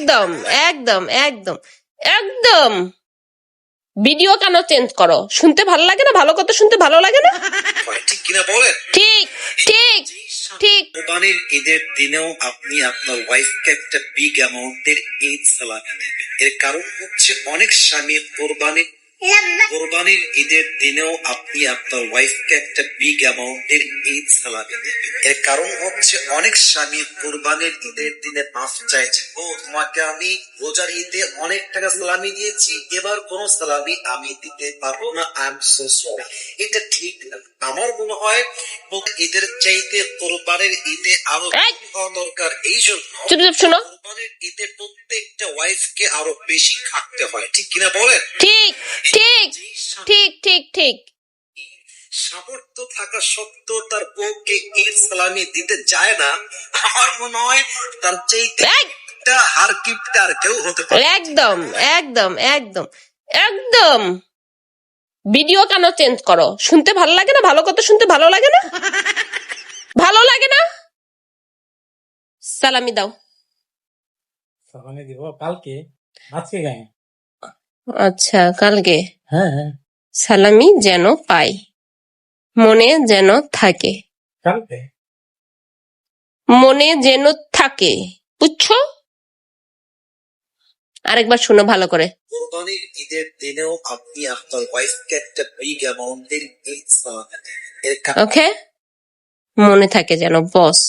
একদম একদম একদম একদম ভিডিও কেন চেঞ্জ করো? শুনতে ভালো লাগে না? ভালো কথা শুনতে ভালো লাগে না? ঠিক কিনা বলেন? ঠিক ঠিক ঠিক। কোরবানির ঈদের দিনেও আপনি আপনার ওয়াইফকে একটা বিগ অ্যামাউন্টের ঈদ সালামি দেবেন। এর কারণ হচ্ছে অনেক স্বামী কোরবানির ঈদের দিনেও আপনি আপনার ওয়াইফকে একটা বিগ অ্যামাউন্টের ঈদ সালামি দেবেন। এর কারণ হচ্ছে অনেক স্বামী কোরবানির ঈদের দিনে মাফ চাইছে, ও তোমাকে আমি রোজার ঈদে অনেক টাকা সালামি দিয়েছি, এবার কোন সালামি আমি দিতে পারবো না, আই এম সো সরি। এটা ঠিক না। আমার মনে হয় ঈদের চাইতে কোরবানির ঈদে আরো হওয়া দরকার। এই জন্য চুপচাপ শোনো। কোরবানির ঈদে প্রত্যেকটা ওয়াইফকে আরো বেশি খাটতে হয়। ঠিক কিনা বলেন? ঠিক ঠিক ঠিক ঠিক ঠিক। সামর্থ্য থাকা সত্ত্বেও তার বউকে ঈদ সালামি দিতে চায় না, আমার মনে হয় তার চাইতে একটা হার কিপটা আর কেউ হতে পারে। একদম একদম একদম একদম ভিডিও কেন চেঞ্জ করো? শুনতে ভালো লাগে না? ভালো কথা শুনতে ভালো লাগে না? ভালো লাগে না? সালামি দাও। সালামি দিব কালকে, আজকে গায়ে। আচ্ছা, কালকে হ্যাঁ হ্যাঁ, সালামি যেন পাই, মনে যেন থাকে, কালকে। মনে যেন থাকে, বুঝছো? আরেকবার শুনো ভালো করে। কোরবানির ঈদের দিনেও আপনি আপনার ওয়াইফকে একটা বিগ অ্যামাউন্টের ঈদ সালামি দেবেন। এর কারণ ওকে, মনে থাকে যেন বস।